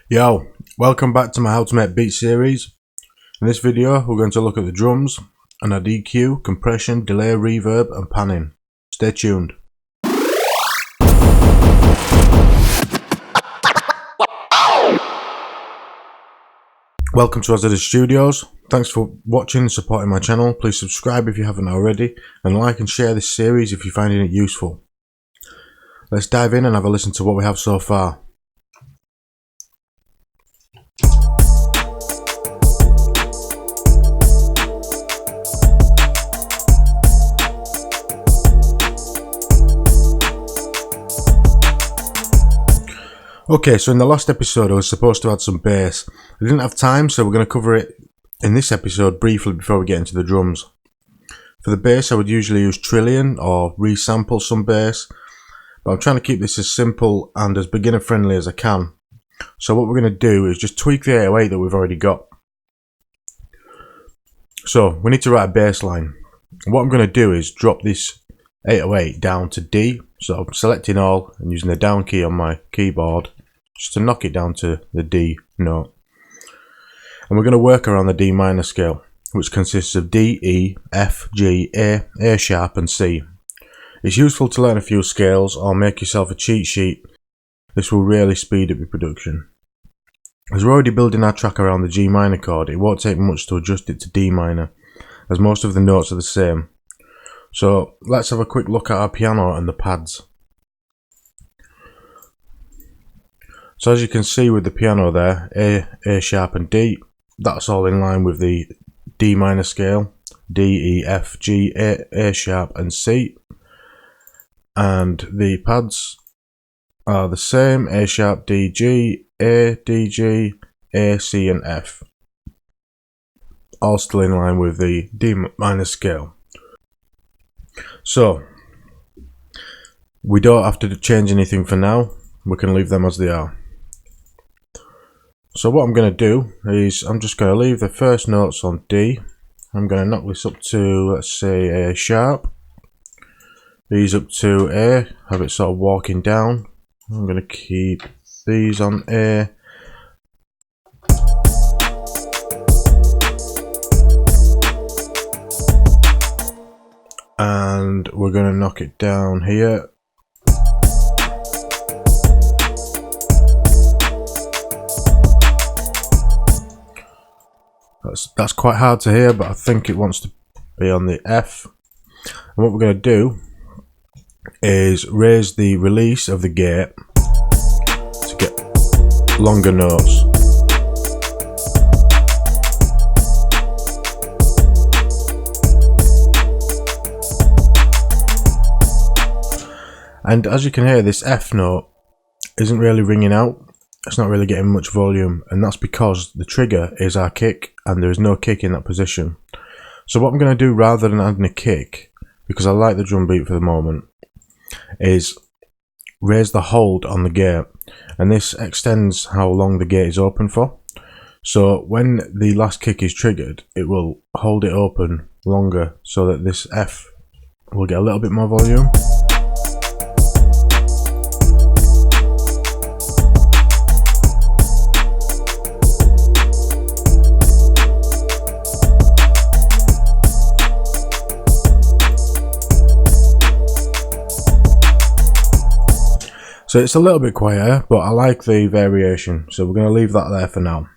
Yo, welcome back to my How to Make Beats series. In this video we're going to look at the drums and add EQ, compression, delay, reverb and panning. Stay tuned. Welcome to Azzadous Studios. Thanks for watching and supporting my channel. Please subscribe if you haven't already and like and share this series if you're finding it useful. Let's dive in and have a listen to what we have so far. Okay, so in the last episode I was supposed to add some bass. I didn't have time, so we're going to cover it in this episode briefly before we get into the drums. For the bass I would usually use Trillion or resample some bass, but I'm trying to keep this as simple and as beginner friendly as I can. So what we're going to do is just tweak the 808 that we've already got. So we need to write a bass line. What I'm going to do is drop this 808 down to D. So I'm selecting all and using the down key on my keyboard just to knock it down to the D note. And we're going to work around the D minor scale, which consists of D, E, F, G, A sharp and C. It's useful to learn a few scales or make yourself a cheat sheet. This will really speed up your production. As we're already building our track around the G minor chord, it won't take much to adjust it to D minor, as most of the notes are the same. So let's have a quick look at our piano and the pads. So as you can see with the piano there, A sharp and D, that's all in line with the D minor scale. D, E, F, G, A sharp and C. And the pads are the same, A sharp, D, G, A, D, G, A, C and F. All still in line with the D minor scale. So we don't have to change anything for now, we can leave them as they are. So what I'm going to do is I'm just going to leave the first notes on D. I'm going to knock this up to, let's say, A sharp. These up to A, have it sort of walking down. I'm going to keep these on A. And we're going to knock it down here. That's quite hard to hear, but I think it wants to be on the F. And what we're going to do is raise the release of the gate to get longer notes. And as you can hear, this F note isn't really ringing out. It's not really getting much volume, and that's because the trigger is our kick and there is no kick in that position. So what I'm going to do, rather than adding a kick, because I like the drum beat for the moment, is raise the hold on the gate, and this extends how long the gate is open for. So when the last kick is triggered, it will hold it open longer so that this F will get a little bit more volume. So it's a little bit quieter, but I like the variation, so we're going to leave that there for now.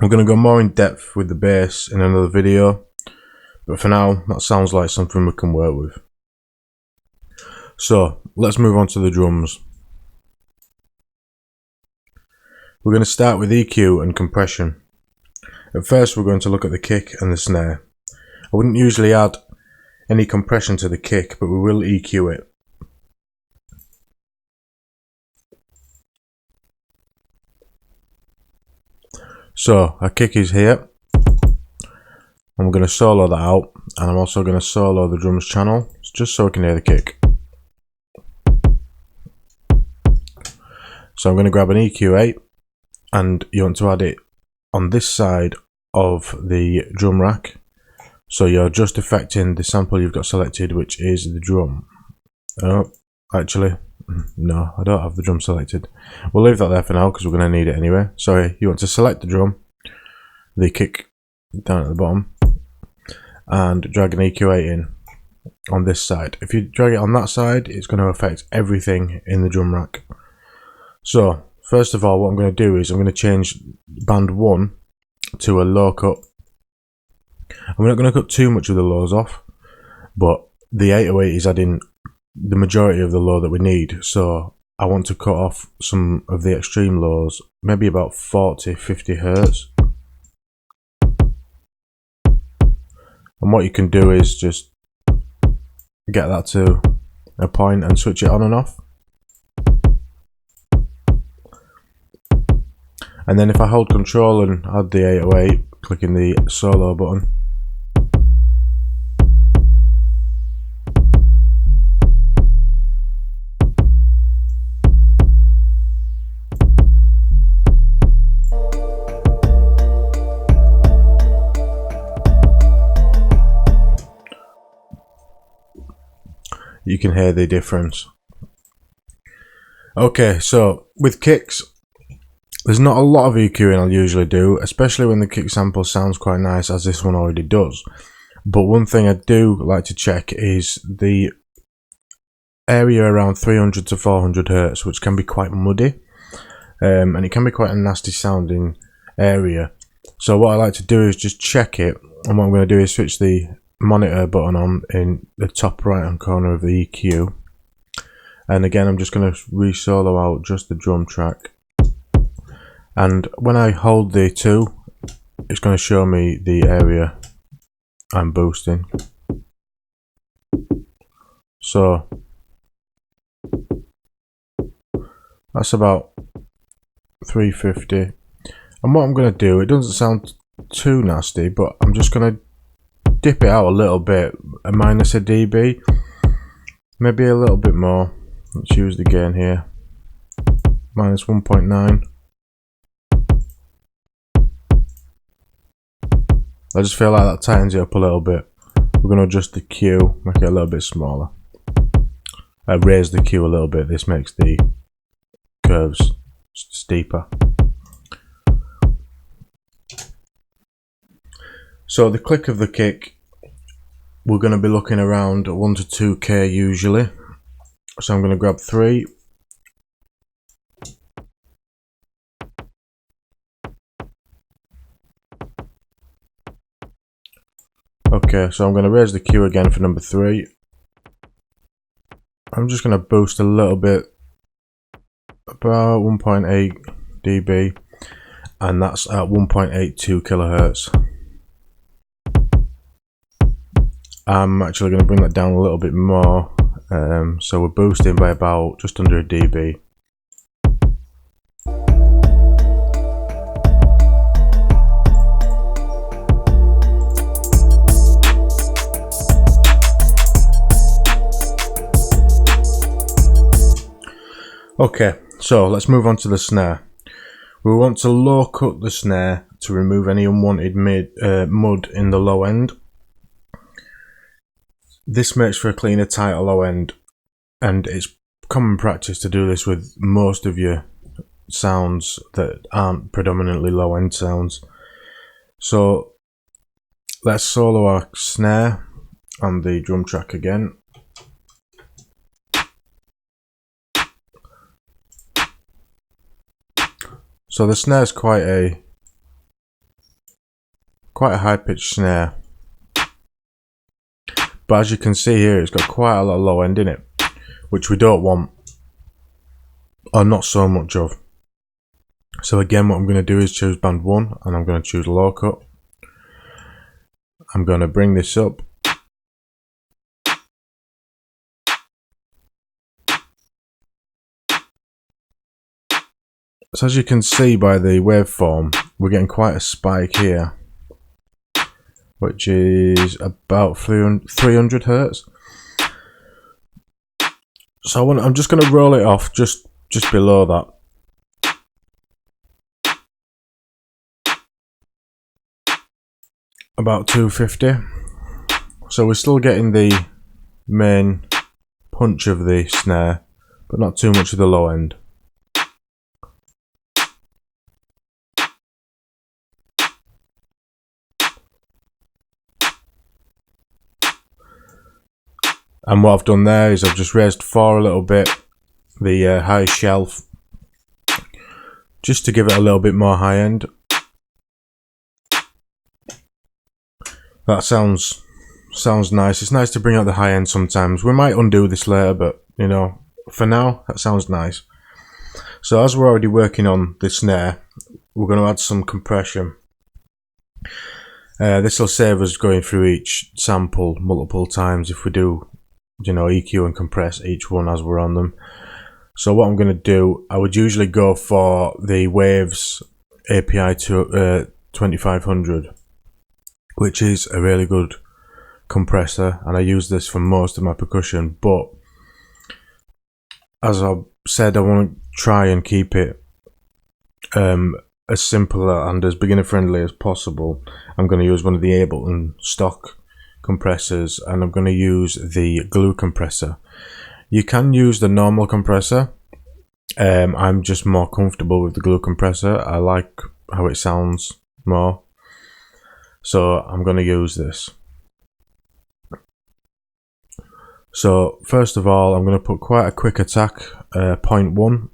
We're going to go more in depth with the bass in another video, but for now that sounds like something we can work with. So let's move on to the drums. We're going to start with EQ and compression. At first we're going to look at the kick and the snare. I wouldn't usually add any compression to the kick, but we will EQ it. So our kick is here, and we're going to solo that out, and I'm also going to solo the drums channel just so we can hear the kick. So I'm going to grab an EQ8, and you want to add it on this side of the drum rack, so you're just affecting the sample you've got selected, which is the drum. Oh, actually No, I don't have the drum selected. We'll leave that there for now because we're going to need it anyway. So you want to select the drum, the kick down at the bottom, and drag an EQ8 in on this side. If you drag it on that side, it's going to affect everything in the drum rack. So first of all, what I'm going to do is I'm going to change band 1 to a low cut. And we're not going to cut too much of the lows off, but the 808 is adding the majority of the low that we need, so I want to cut off some of the extreme lows, maybe about 40-50 hertz. And what you can do is just get that to a point and switch it on and off. And then if I hold control and add the 808, clicking the solo button, you can hear the difference. Okay, so with kicks, there's not a lot of EQing I'll usually do, especially when the kick sample sounds quite nice, as this one already does. But one thing I do like to check is the area around 300 to 400 hertz, which can be quite muddy, and it can be quite a nasty sounding area. So what I like to do is just check it, and what I'm going to do is switch the monitor button on in the top right hand corner of the EQ, and again I'm just going to re-solo out just the drum track, and when I hold the 2, it's going to show me the area I'm boosting. So that's about 350, and what I'm going to do, it doesn't sound too nasty, but I'm just going to dip it out a little bit, a minus a dB, maybe a little bit more. Let's use the gain here, minus 1.9. I just feel like that tightens it up a little bit. We're going to adjust the Q, make it a little bit smaller. Raise the Q a little bit, this makes the curves steeper. So the click of the kick, we're going to be looking around 1 to 2k usually. So I'm going to grab 3. Okay, so I'm going to raise the Q again for number 3. I'm just going to boost a little bit, about 1.8 dB, and that's at 1.82 kilohertz. I'm actually going to bring that down a little bit more, so we're boosting by about just under a dB. Okay, so let's move on to the snare. We want to low cut the snare to remove any unwanted mud in the low end. This makes for a cleaner, tighter low end, and it's common practice to do this with most of your sounds that aren't predominantly low end sounds. So let's solo our snare on the drum track again. So the snare is quite a high pitched snare, but as you can see here, it's got quite a lot of low end in it, which we don't want, or not so much of. So again, what I'm going to do is choose band 1, and I'm going to choose low cut. I'm going to bring this up. So as you can see by the waveform, we're getting quite a spike here, which is about 300 hertz. So I'm just going to roll it off just below that. About 250. So we're still getting the main punch of the snare, but not too much of the low end. And what I've done there is I've just raised 4 a little bit, the high shelf, just to give it a little bit more high end. That sounds nice. It's nice to bring out the high end sometimes. We might undo this later, but you know, for now that sounds nice. So as we're already working on the snare, we're going to add some compression. This will save us going through each sample multiple times if we do, you know, EQ and compress each one as we're on them. So what I'm going to do, I would usually go for the Waves API to 2500, which is a really good compressor, and I use this for most of my percussion, but as I said, I want to try and keep it as simple and as beginner friendly as possible. I'm going to use one of the Ableton stock compressors, and I'm going to use the glue compressor. You can use the normal compressor. I'm just more comfortable with the glue compressor. I like how it sounds more, so I'm going to use this. So first of all, I'm going to put quite a quick attack, 0.1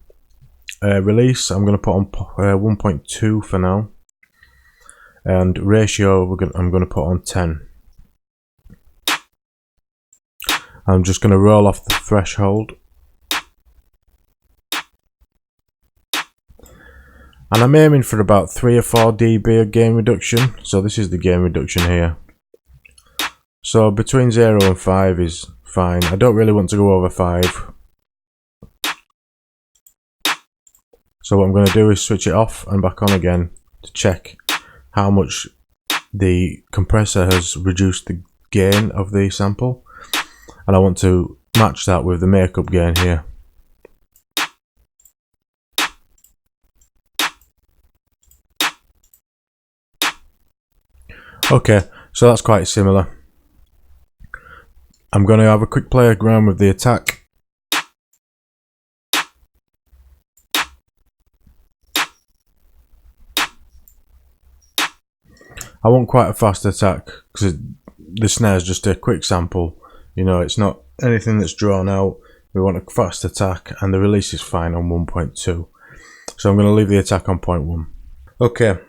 release. I'm going to put on 1.2 for now, and ratio I'm going to put on 10. I'm just going to roll off the threshold, and I'm aiming for about 3 or 4 dB of gain reduction. So this is the gain reduction here. So between 0 and 5 is fine. I don't really want to go over 5. So what I'm going to do is switch it off and back on again to check how much the compressor has reduced the gain of the sample. And I want to match that with the makeup gain here. Okay, so that's quite similar. I'm going to have a quick play around with the attack. I want quite a fast attack because the snare is just a quick sample. You know, it's not anything that's drawn out. We want a fast attack, and the release is fine on 1.2. So I'm going to leave the attack on 0.1. Okay,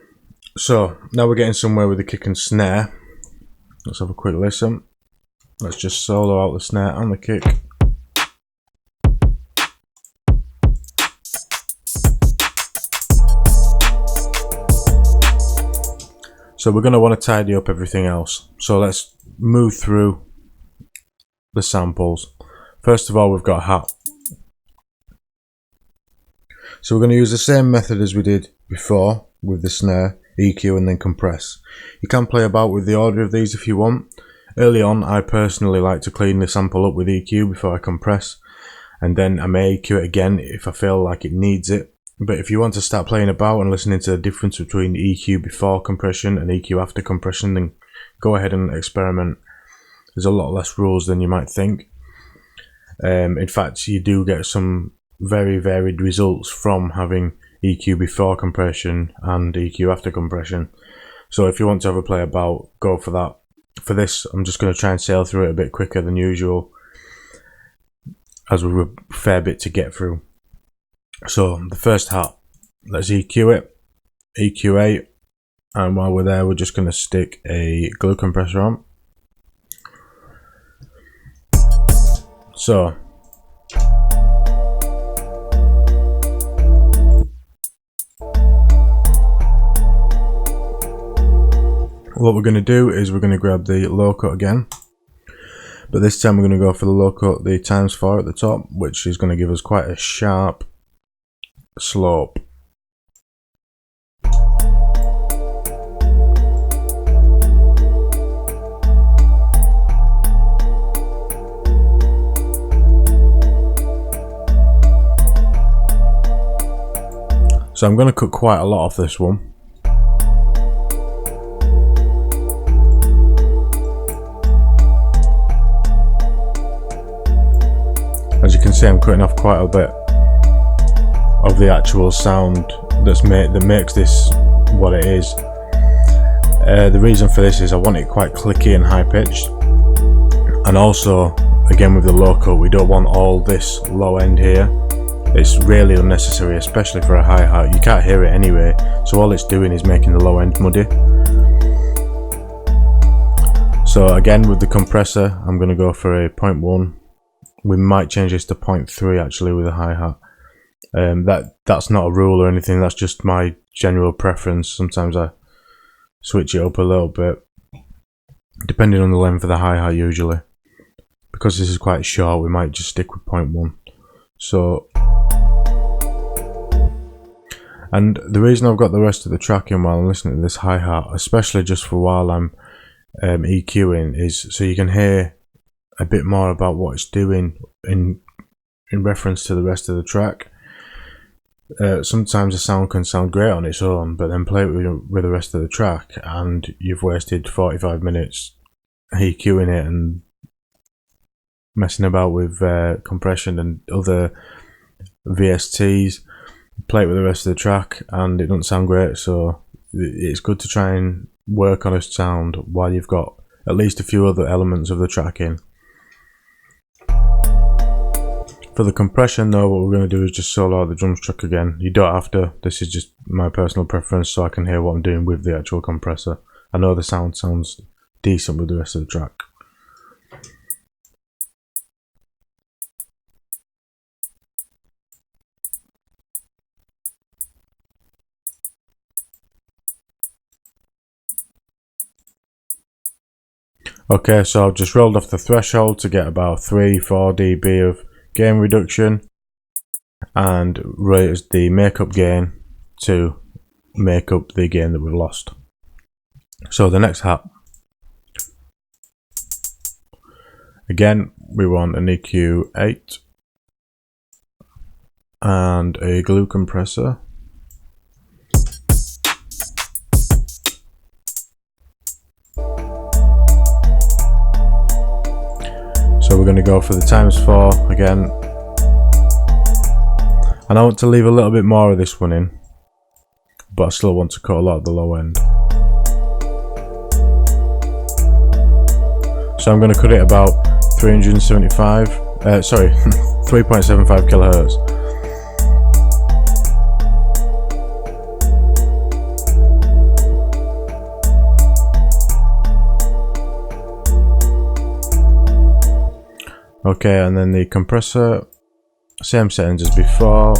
so now we're getting somewhere with the kick and snare. Let's have a quick listen. Let's just solo out the snare and the kick. So we're going to want to tidy up everything else. So let's move through the samples. First of all, we've got hat. So we're going to use the same method as we did before with the snare, EQ and then compress. You can play about with the order of these if you want. Early on, I personally like to clean the sample up with EQ before I compress, and then I may EQ it again if I feel like it needs it. But if you want to start playing about and listening to the difference between EQ before compression and EQ after compression, then go ahead and experiment. There's a lot less rules than you might think. In fact, you do get some very varied results from having EQ before compression and EQ after compression. So if you want to have a play about, go for that. For this, I'm just going to try and sail through it a bit quicker than usual, as we've a fair bit to get through. So the first hat, let's EQ it, EQ8, and while we're there, we're just going to stick a glue compressor on. So what we're going to do is we're going to grab the low cut again, but this time we're going to go for the low cut, the ×4 at the top, which is going to give us quite a sharp slope. So I'm going to cut quite a lot off this one. As you can see I'm cutting off quite a bit of the actual sound that makes this what it is. The reason for this is I want it quite clicky and high pitched, and also again with the low cut we don't want all this low end here. It's really unnecessary, especially for a hi-hat. You can't hear it anyway, so all it's doing is making the low end muddy. So again with the compressor I'm going to go for a 0.1. We might change this to 0.3 actually with a hi-hat. That's not a rule or anything, that's just my general preference. Sometimes I switch it up a little bit depending on the length of the hi-hat usually. Because this is quite short we might just stick with 0.1. So, and the reason I've got the rest of the track in while I'm listening to this hi-hat, especially just for while I'm EQing, is so you can hear a bit more about what it's doing in reference to the rest of the track. Sometimes a sound can sound great on its own, but then play it with the rest of the track and you've wasted 45 minutes EQing it and messing about with compression and other VSTs. Play it with the rest of the track and it doesn't sound great, so it's good to try and work on a sound while you've got at least a few other elements of the track in. For the compression though, what we're going to do is just solo out the drums truck again. You don't have to, this is just my personal preference so I can hear what I'm doing with the actual compressor. I know the sound sounds decent with the rest of the track. Okay, so I've just rolled off the threshold to get about 3-4 dB of gain reduction and raised the makeup gain to make up the gain that we've lost. So the next hat, again we want an EQ 8 and a glue compressor. So we're going to go for the ×4 again, and I want to leave a little bit more of this one in, but I still want to cut a lot of the low end. So I'm going to cut it about 375, sorry, 3.75 kilohertz. Okay, and then the compressor, same settings as before.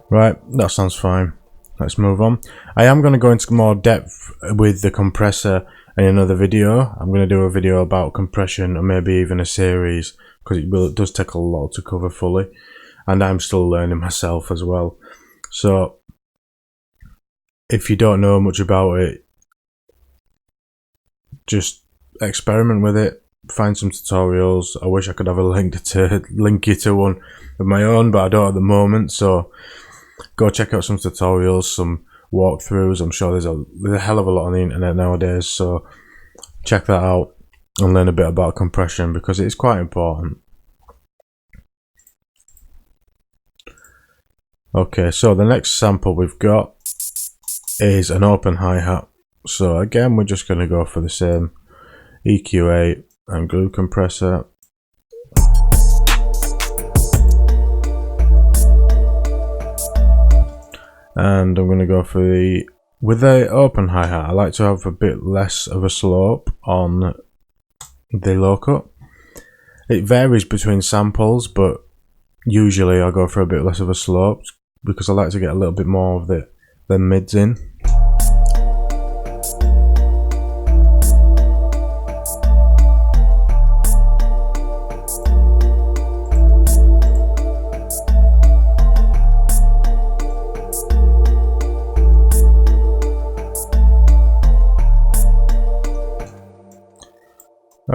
Right, that sounds fine. Let's move on. I am going to go into more depth with the compressor in another video. I'm going to do a video about compression or maybe even a series, because it does take a lot to cover fully, and I'm still learning myself as well. So if you don't know much about it, just experiment with it, find some tutorials. I wish I could have a link you to one of my own, but I don't at the moment, so go check out some tutorials, some walkthroughs. I'm sure there's a hell of a lot on the internet nowadays, so check that out and learn a bit about compression because it's quite important. Okay, so the next sample we've got is an open hi-hat. So again, we're just going to go for the same EQ8 and glue compressor. And I'm going to go for with the open hi-hat, I like to have a bit less of a slope on the low cut. It varies between samples, but usually I go for a bit less of a slope because I like to get a little bit more of the mids in.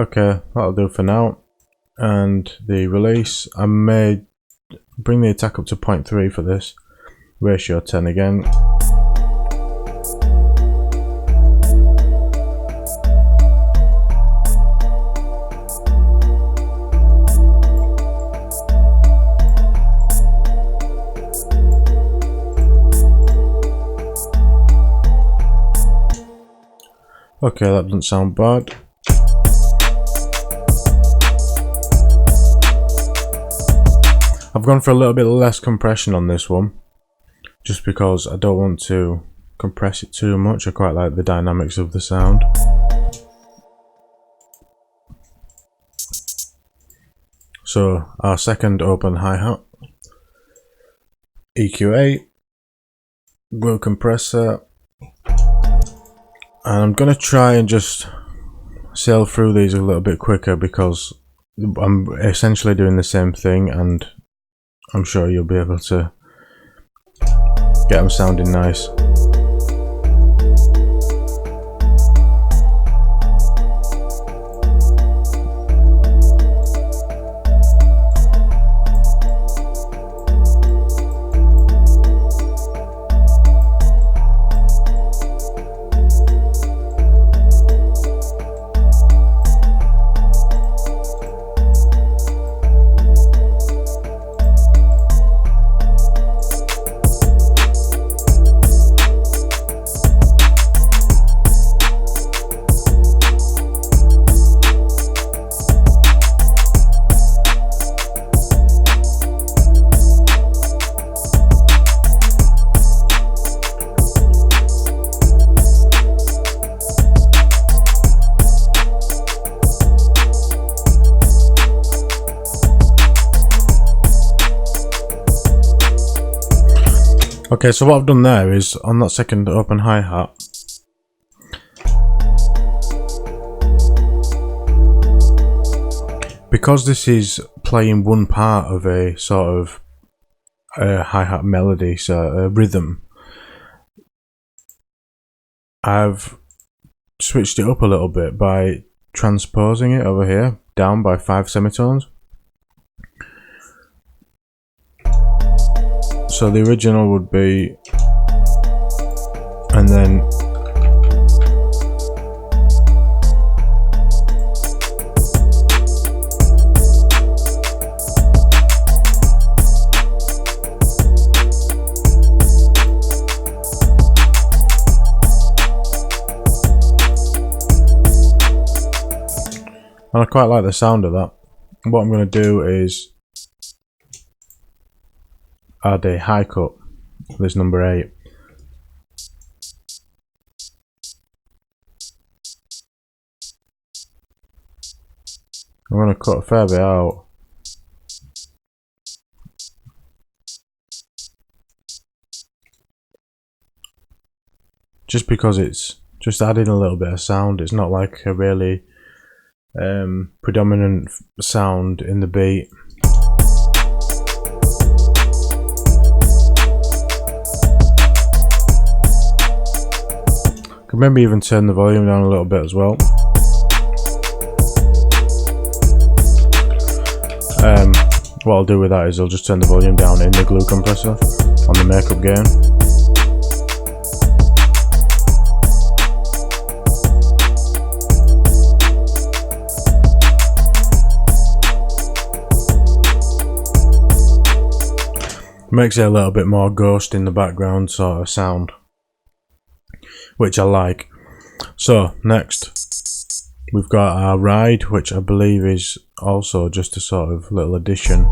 Okay, that'll do for now. And the release, I may bring the attack up to 0.3 for this. Ratio 10 again. Okay, that doesn't sound bad. I've gone for a little bit less compression on this one, just because I don't want to compress it too much. I quite like the dynamics of the sound. So our second open hi-hat, EQ8, glue compressor, and I'm going to try and just sail through these a little bit quicker because I'm essentially doing the same thing, and I'm sure you'll be able to get them sounding nice. Okay, so what I've done there is, on that second open hi-hat, because this is playing one part of a sort of hi-hat melody, so a rhythm, I've switched it up a little bit by transposing it over here, down by 5 semitones. So the original would be, and then I quite like the sound of that. What I'm going to do is add a high cut, this number 8. I'm going to cut a fair bit out. Just because it's just adding a little bit of sound. It's not like a really predominant sound in the beat. Could maybe even turn the volume down a little bit as well. What I'll do with that is I'll just turn the volume down in the glue compressor on the makeup gain. Makes it a little bit more ghost in the background sort of sound, which I like. So next we've got our ride, which I believe is also just a sort of little addition.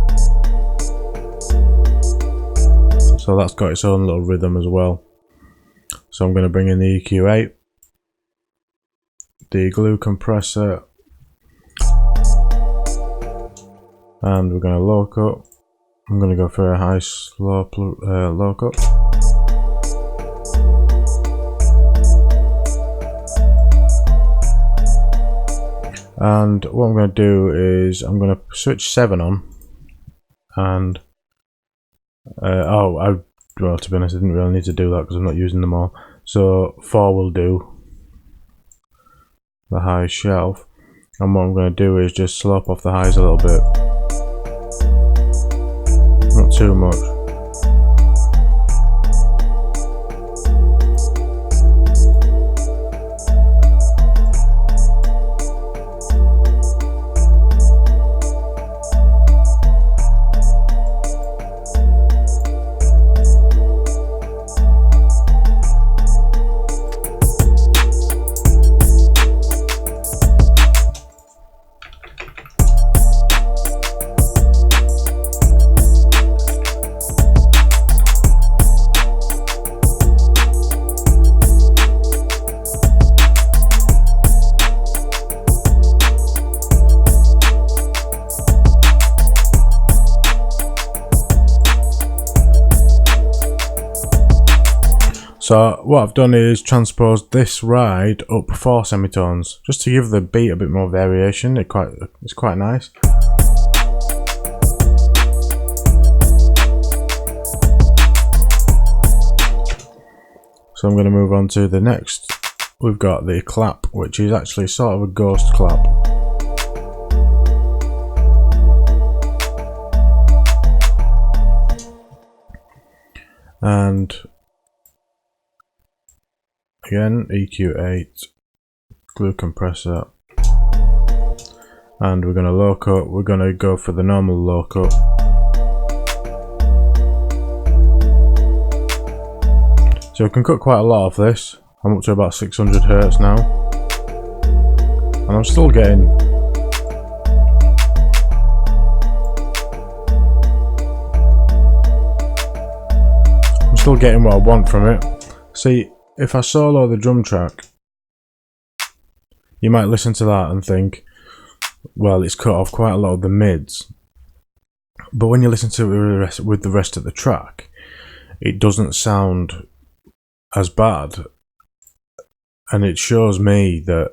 So that's got its own little rhythm as well. So I'm going to bring in the EQ8, the glue compressor, and we're going to low cut. I'm going to go for a high slow low cut. And what I'm going to do is I'm going to switch 7 on, and well, to be honest, I didn't really need to do that because I'm not using them all. So 4 will do, the high shelf. And what I'm going to do is just slope off the highs a little bit. Not too much. So what I've done is transposed this ride up 4 semitones, just to give the beat a bit more variation. It's quite nice. So I'm going to move on to the next. We've got the clap, which is actually sort of a ghost clap. And again, EQ8, glue compressor, and we're going to low cut. We're going to go for the normal low cut. So we can cut quite a lot of this. I'm up to about 600 Hz now, and I'm still getting what I want from it. See, if I solo the drum track, you might listen to that and think, well, it's cut off quite a lot of the mids. But when you listen to it with the rest of the track, it doesn't sound as bad. And it shows me that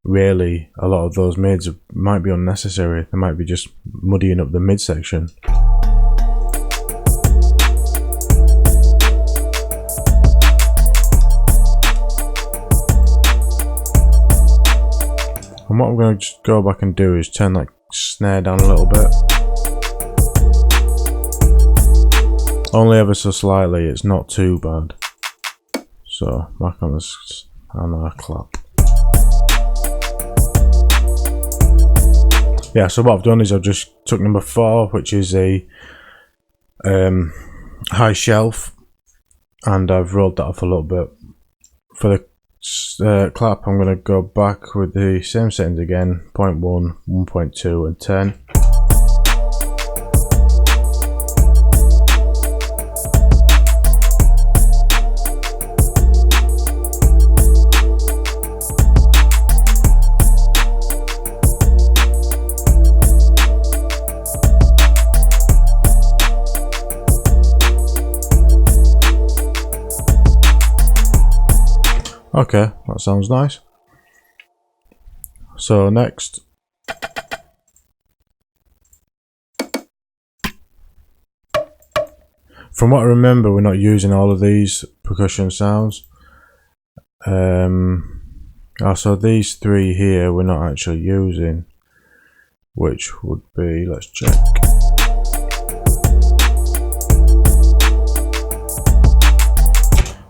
really a lot of those mids might be unnecessary. They might be just muddying up the mid section. And what I'm going to just go back and do is turn that snare down a little bit. Only ever so slightly, it's not too bad. So, back on this, and our clap. Yeah, so what I've done is I've just took number 4, which is a high shelf, and I've rolled that off a little bit. For the clap, I'm going to go back with the same settings again, 0.1, 1.2 and 10. Okay, that sounds nice. So next, from what I remember, we're not using all of these percussion sounds. Also these 3 here we're not actually using, which would be, let's check.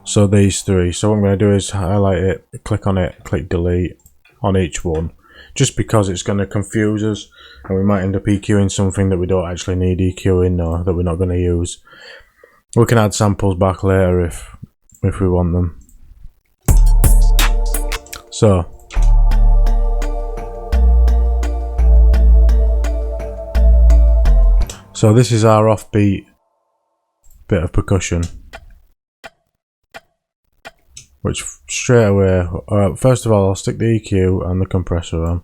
So these 3, so what I'm going to do is highlight it, click on it, click delete on each one, just because it's going to confuse us and we might end up EQing something that we don't actually need EQing or that we're not going to use. We can add samples back later if we want them. So this is our offbeat bit of percussion, which straight away, first of all, I'll stick the EQ and the compressor on.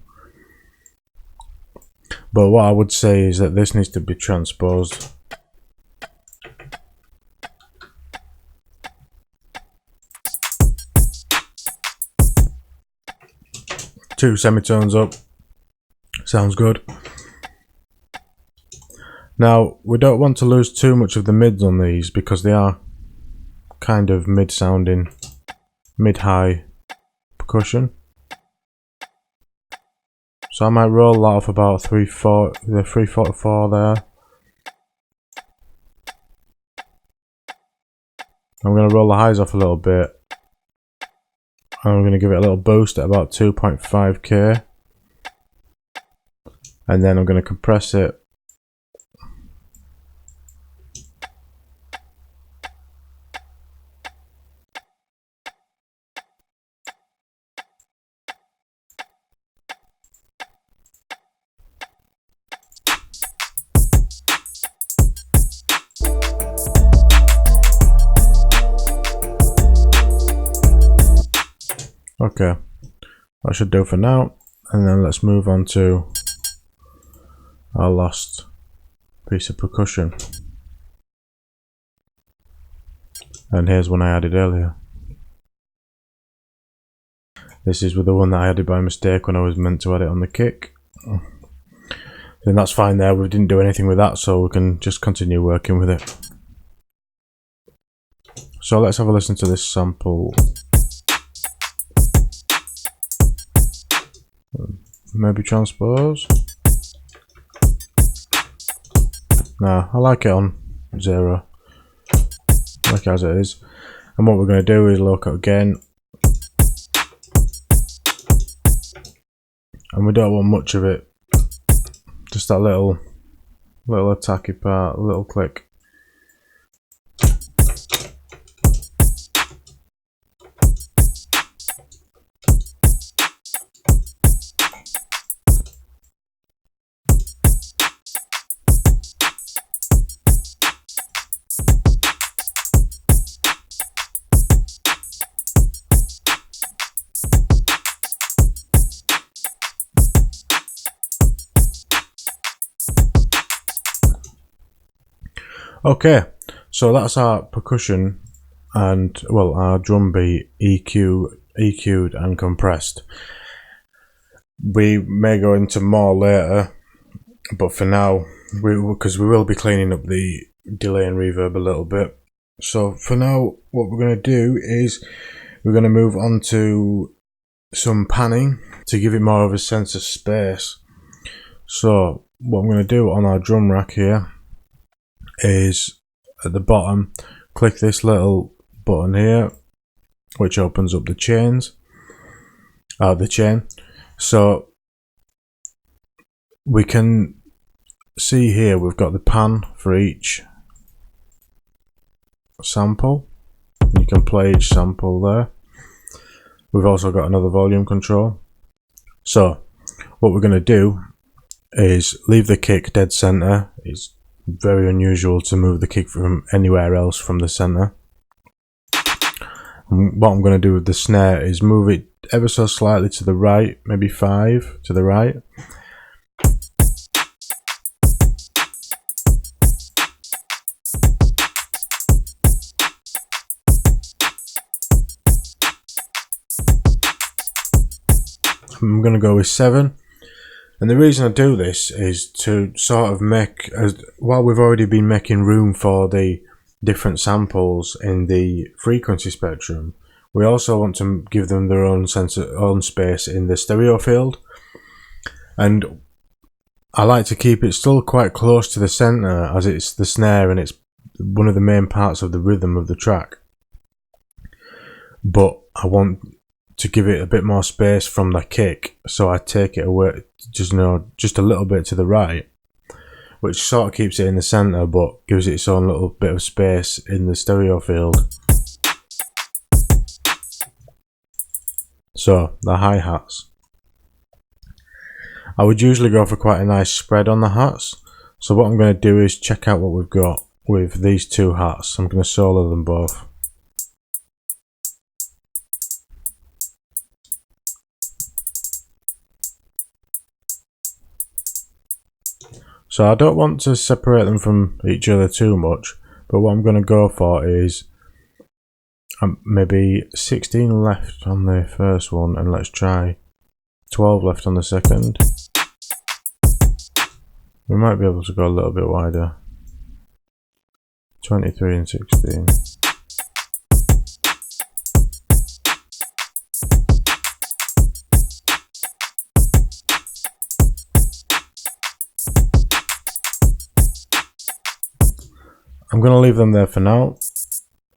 But what I would say is that this needs to be transposed. Two semitones up, sounds good. Now, we don't want to lose too much of the mids on these because they are kind of mid-sounding, mid-high percussion. So I might roll that off about 344 there. I'm going to roll the highs off a little bit. And I'm going to give it a little boost at about 2.5k. And then I'm going to compress it. Okay, that should do for now, and then let's move on to our last piece of percussion. And here's one I added earlier. This is with the one that I added by mistake when I was meant to add it on the kick. Then that's fine there, we didn't do anything with that, so we can just continue working with it. So let's have a listen to this sample. Maybe transpose. Nah, I like it on 0. I like it as it is. And what we're going to do is look again. And we don't want much of it. Just that little attacky part, a little click. Okay, so that's our percussion and, well, our drum beat EQ'd and compressed. We may go into more later, but for now, because we will be cleaning up the delay and reverb a little bit. So for now, what we're going to do is we're going to move on to some panning to give it more of a sense of space. So what I'm going to do on our drum rack here is at the bottom click this little button here which opens up the chain. So we can see here we've got the pan for each sample. You can play each sample there. We've also got another volume control. So what we're going to do is leave the kick dead center. It's very unusual to move the kick from anywhere else from the center. And what I'm going to do with the snare is move it ever so slightly to the right, maybe 5 to the right. I'm going to go with 7. And the reason I do this is to sort of make, while we've already been making room for the different samples in the frequency spectrum, we also want to give them their own own space in the stereo field. And I like to keep it still quite close to the center, as it's the snare and it's one of the main parts of the rhythm of the track. But I want to give it a bit more space from the kick, so I take it away just a little bit to the right, which sort of keeps it in the center but gives it its own little bit of space in the stereo field. So the hi-hats, I would usually go for quite a nice spread on the hats, so what I'm going to do is check out what we've got with these two hats. I'm going to solo them both. So I don't want to separate them from each other too much, but what I'm going to go for is maybe 16 left on the first one, and let's try 12 left on the second. We might be able to go a little bit wider. 23 and 16. I'm going to leave them there for now.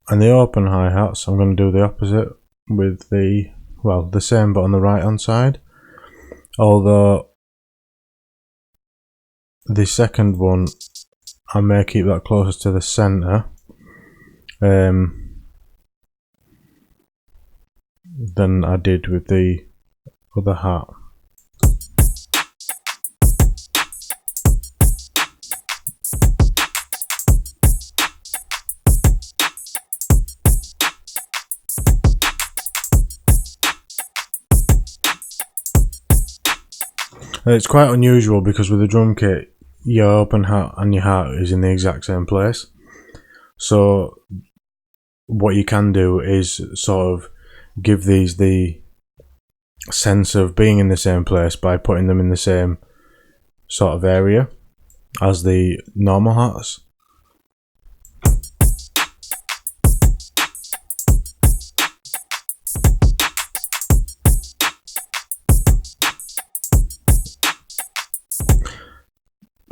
And the open hi-hats, I'm going to do the opposite with the, well, the same but on the right hand side. Although the second one, I may keep that closer to the centre than I did with the other hat. And it's quite unusual because with the drum kit, your open hat and your hat is in the exact same place. So what you can do is sort of give these the sense of being in the same place by putting them in the same sort of area as the normal hats.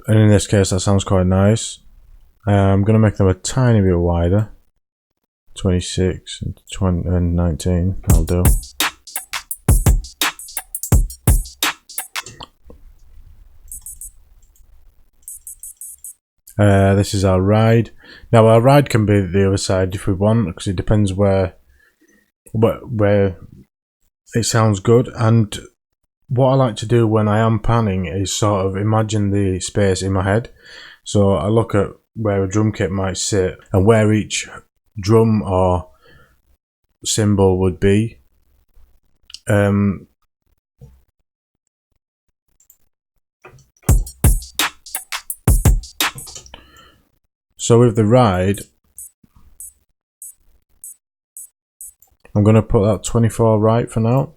And in this case that sounds quite nice. I'm going to make them a tiny bit wider. 26 and 20 and 19 I'll do. This is our ride. Now our ride can be the other side if we want, because it depends where it sounds good. And what I like to do when I am panning is sort of imagine the space in my head. So I look at where a drum kit might sit and where each drum or cymbal would be. So with the ride, I'm going to put that 24 right for now.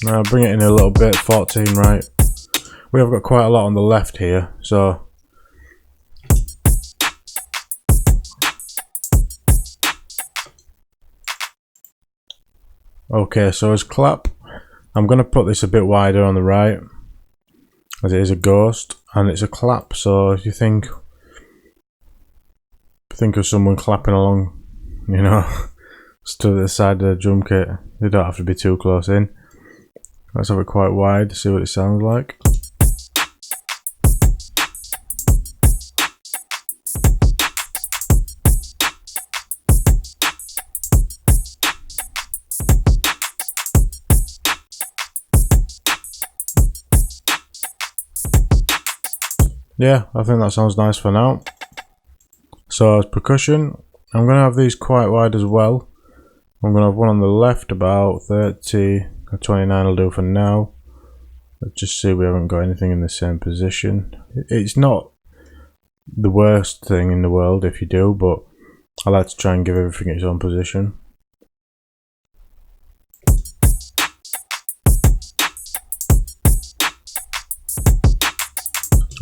Now bring it in a little bit, 14 right. We have got quite a lot on the left here, so okay, so as clap, I'm going to put this a bit wider on the right, as it is a ghost, and it's a clap, so if you think of someone clapping along, you know, to the side of the drum kit, they don't have to be too close in. Let's have it quite wide to see what it sounds like. Yeah, I think that sounds nice for now. So as percussion, I'm going to have these quite wide as well. I'm going to have one on the left about 30, 29 will do for now. Let's just see we haven't got anything in the same position. It's not the worst thing in the world if you do, but I like to try and give everything its own position.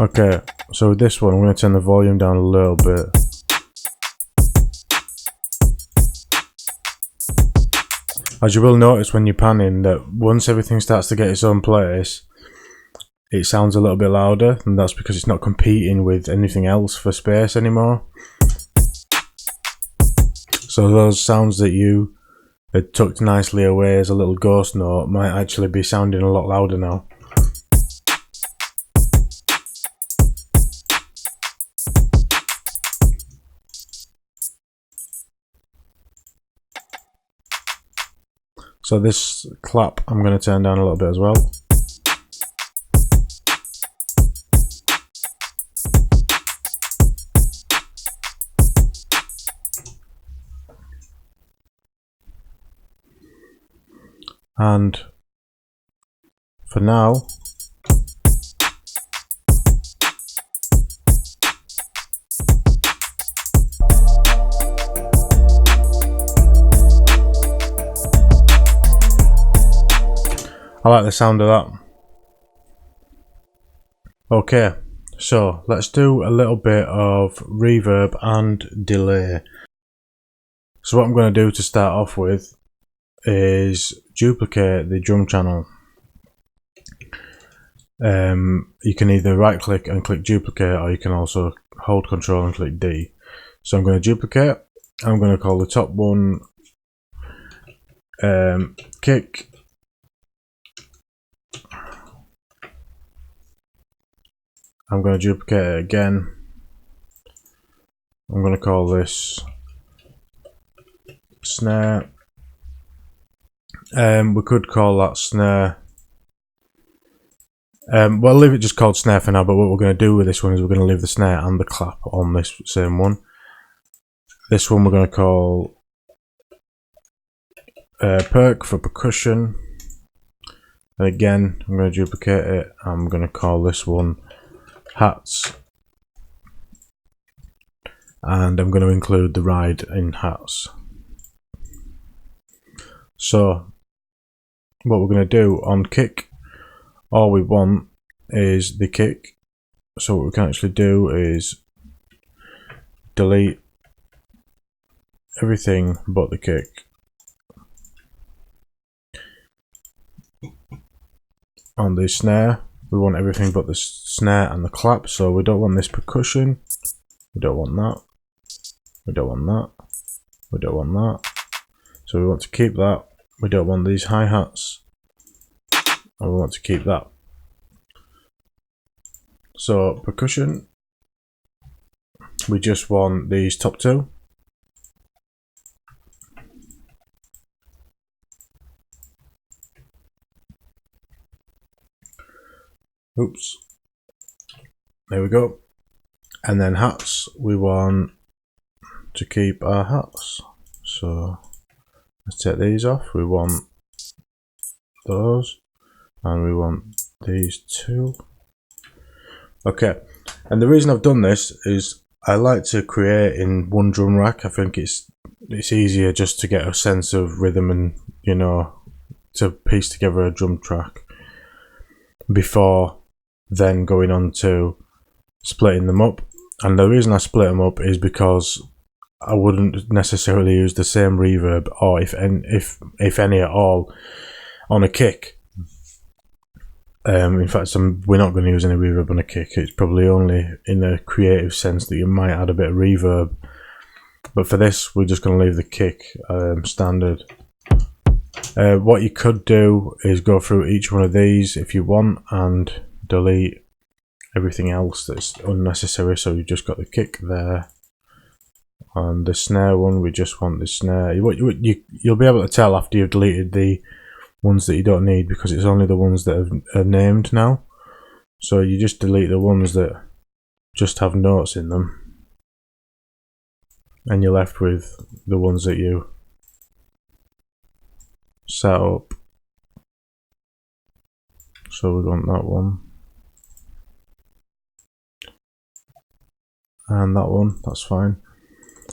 Okay, so with this one I'm going to turn the volume down a little bit. As you will notice when you're panning, that once everything starts to get its own place, it sounds a little bit louder, and that's because it's not competing with anything else for space anymore. So those sounds that you had tucked nicely away as a little ghost note might actually be sounding a lot louder now. So this clap I'm going to turn down a little bit as well. And for now, I like the sound of that. Okay, so let's do a little bit of reverb and delay. So what I'm going to do to start off with is duplicate the drum channel. you can either right click and click duplicate, or you can also hold control and click D. So I'm going to duplicate. I'm going to call the top one kick. I'm going to duplicate it again. I'm going to call this snare. We could call that snare. We'll leave it just called snare for now, but what we're going to do with this one is we're going to leave the snare and the clap on this same one. This one we're going to call perk for percussion. And again, I'm going to duplicate it. I'm going to call this one hats. And I'm going to include the ride in hats. So what we're going to do on kick, all we want is the kick. So what we can actually do is delete everything but the kick. On the snare, we want everything but the snare and the clap, so we don't want this percussion, we don't want that, we don't want that, we don't want that, so we want to keep that. We don't want these hi-hats, and we want to keep that. So percussion, we just want these top two. Oops, there we go. And then hats, we want to keep our hats. So let's take these off. We want those, and we want these two. Okay, and the reason I've done this is I like to create in one drum rack. I think it's easier just to get a sense of rhythm and, you know, to piece together a drum track before then going on to splitting them up. And the reason I split them up is because I wouldn't necessarily use the same reverb, or if any at all, on a kick. In fact, we're not going to use any reverb on a kick. It's probably only in a creative sense that you might add a bit of reverb. But for this, we're just going to leave the kick standard. What you could do is go through each one of these if you want and delete everything else that's unnecessary. So you've just got the kick there. And the snare one, we just want the snare. You'll be able to tell after you've deleted the ones that you don't need, because it's only the ones that are named now. So you just delete the ones that just have notes in them, and you're left with the ones that you set up. So we want that one and that one, that's fine.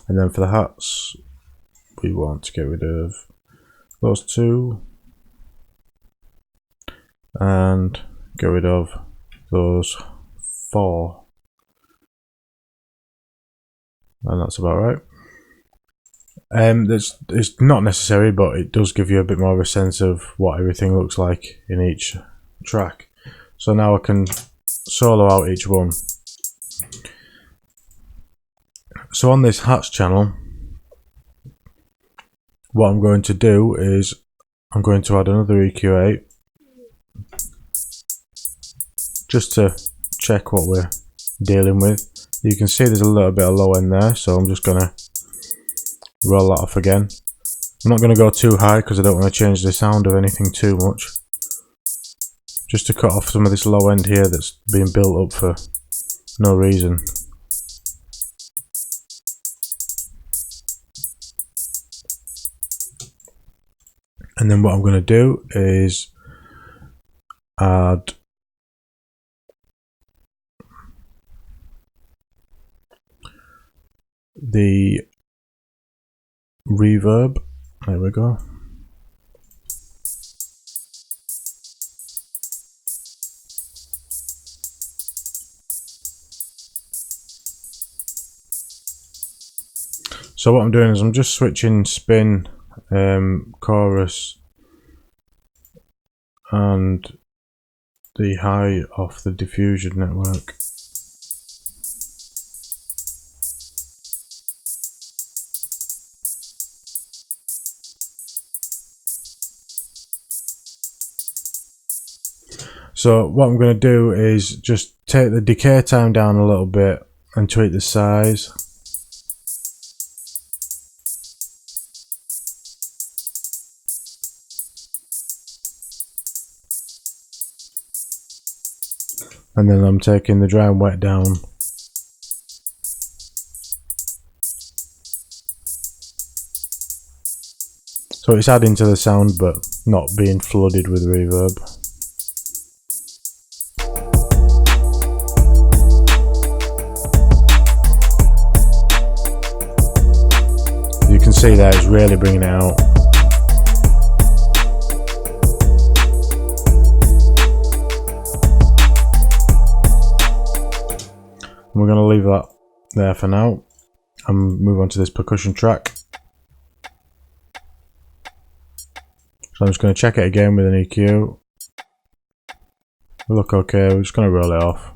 And then for the hats, we want to get rid of those two and get rid of those four, and that's about right. It's not necessary, but it does give you a bit more of a sense of what everything looks like in each track. So now I can solo out each one. So on this hats channel, what I'm going to do is I'm going to add another EQ8 just to check what we're dealing with. You can see there's a little bit of low end there, so I'm just going to roll that off again. I'm not going to go too high because I don't want to change the sound of anything too much. Just to cut off some of this low end here that's being built up for no reason. And then what I'm going to do is add the reverb. There we go. So what I'm doing is I'm just switching spin, chorus and the high off the diffusion network. So what I'm going to do is just take the decay time down a little bit and tweak the size. And then I'm taking the dry and wet down. So it's adding to the sound but not being flooded with reverb. You can see that it's really bringing it out. We're going to leave that there for now and move on to this percussion track. So I'm just going to check it again with an EQ. We look okay, we're just going to roll it off.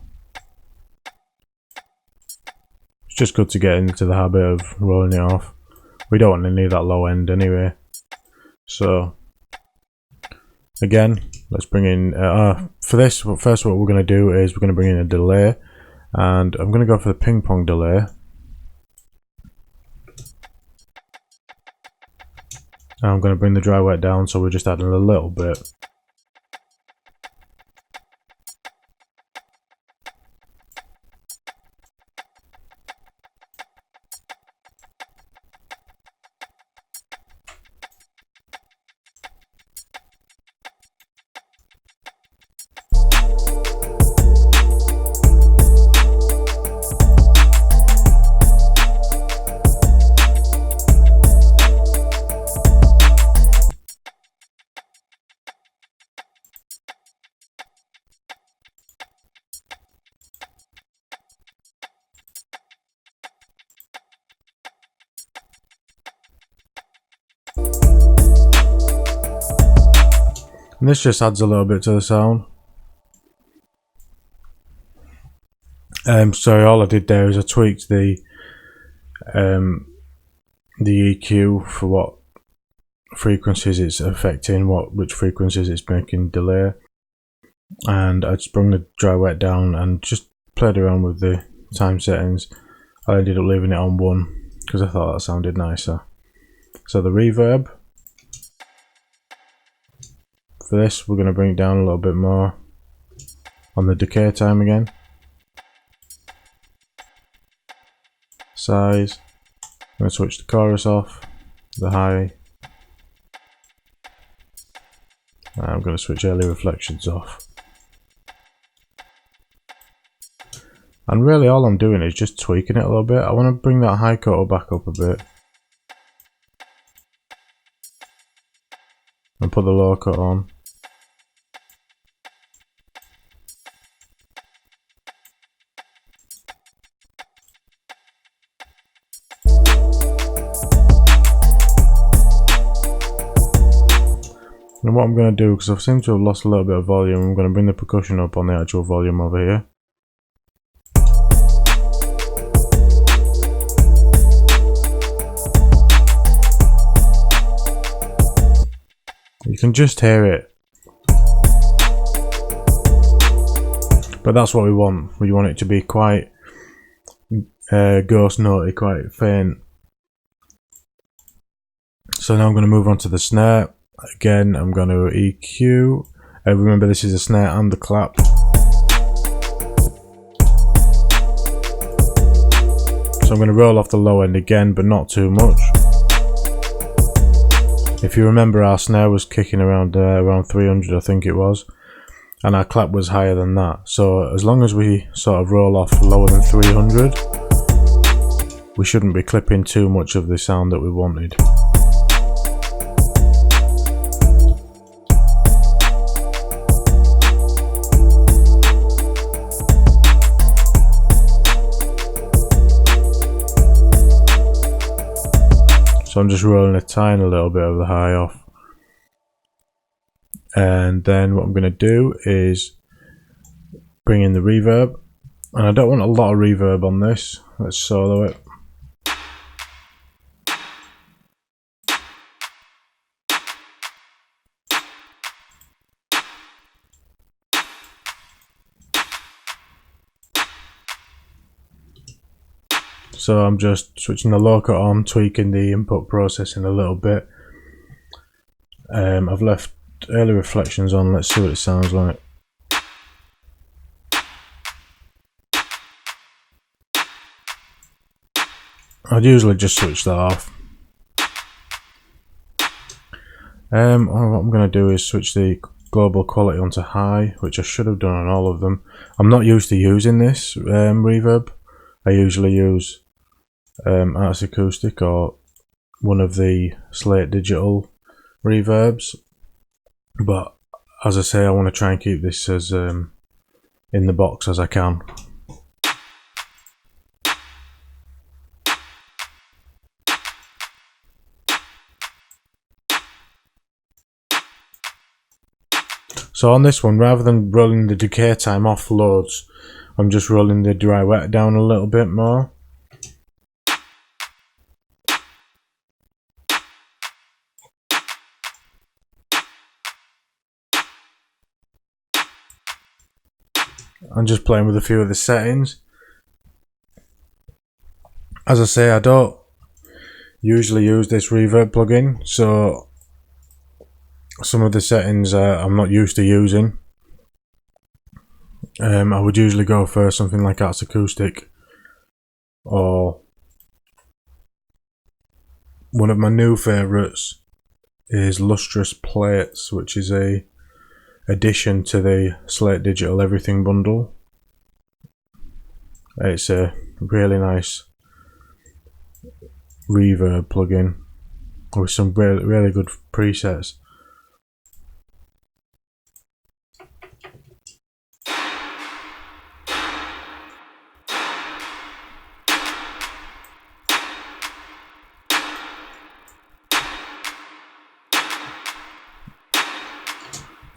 It's just good to get into the habit of rolling it off. We don't want any of that low end anyway. So again, let's bring in, for this, first what we're going to do is we're going to bring in a delay. And I'm going to go for the ping pong delay. And I'm going to bring the dry wet down, so we're just adding a little bit. And this just adds a little bit to the sound. So all I did there is I tweaked the EQ for what frequencies it's affecting, which frequencies it's making delay, and I just brought the dry wet down and just played around with the time settings. I ended up leaving it on 1 because I thought that sounded nicer. So the reverb, for this we're going to bring it down a little bit more on the decay time again. Size, I'm going to switch the chorus off, the high, and I'm going to switch early reflections off. And really all I'm doing is just tweaking it a little bit. I want to bring that high cut back up a bit and put the low cut on. And what I'm going to do, because I seem to have lost a little bit of volume, I'm going to bring the percussion up on the actual volume over here. You can just hear it. But that's what we want. We want it to be quite ghost notey, quite faint. So now I'm going to move on to the snare. Again, I'm going to EQ. Remember, this is a snare and the clap. So I'm going to roll off the low end again, but not too much. If you remember, our snare was kicking around 300, I think it was, and our clap was higher than that. So as long as we sort of roll off lower than 300, we shouldn't be clipping too much of the sound that we wanted. So I'm just rolling a tiny little bit of the high off. And then what I'm going to do is bring in the reverb, and I don't want a lot of reverb on this. Let's solo it. So I'm just switching the low cut on, tweaking the input processing a little bit. I've left early reflections on. Let's see what it sounds like. I'd usually just switch that off. What I'm going to do is switch the global quality onto high, which I should have done on all of them. I'm not used to using this reverb. I usually use Azzadous Acoustic or one of the Slate Digital reverbs, but as I say, I want to try and keep this as in the box as I can. So on this one, rather than rolling the decay time off loads, I'm just rolling the dry wet down a little bit more. I'm just playing with a few of the settings. As I say, I don't usually use this reverb plugin, so some of the settings I'm not used to using. I would usually go for something like Azzadous Acoustic, or one of my new favourites is Lustrous Plates, which is a addition to the Slate Digital Everything bundle. It's a really nice reverb plugin with some really good presets.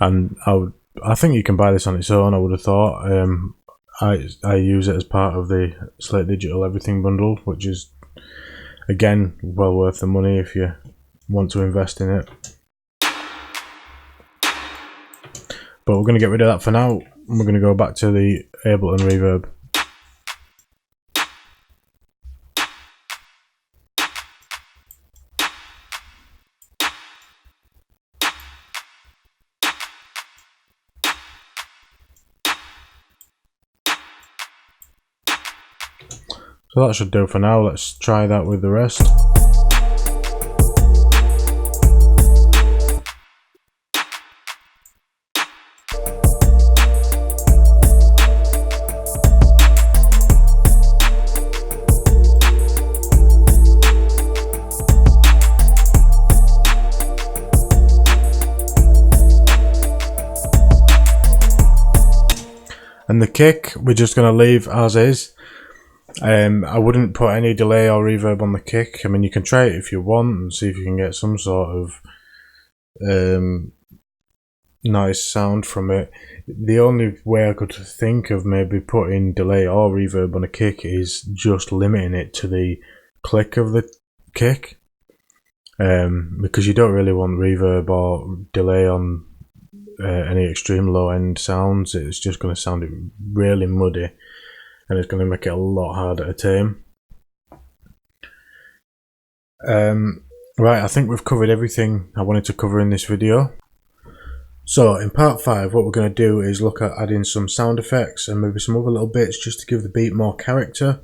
And I think you can buy this on its own, I would have thought. I use it as part of the Slate Digital Everything bundle, which is again well worth the money if you want to invest in it. But we're going to get rid of that for now, and we're going to go back to the Ableton reverb. So that should do for now. Let's try that with the rest. And the kick, we're just going to leave as is. I wouldn't put any delay or reverb on the kick. I mean, you can try it if you want and see if you can get some sort of nice sound from it. The only way I could think of maybe putting delay or reverb on a kick is just limiting it to the click of the kick, because you don't really want reverb or delay on any extreme low end sounds. It's just going to sound really muddy, and it's going to make it a lot harder to tame. Right, I think we've covered everything I wanted to cover in this video. So in part 5, what we're going to do is look at adding some sound effects and maybe some other little bits just to give the beat more character.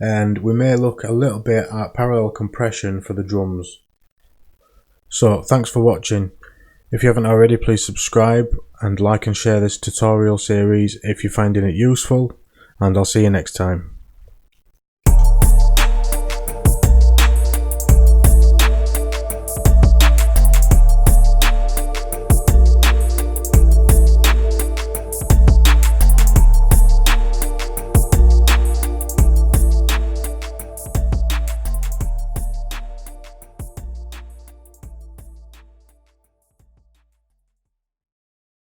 And we may look a little bit at parallel compression for the drums. So thanks for watching. If you haven't already, please subscribe and like and share this tutorial series if you're finding it useful. And I'll see you next time.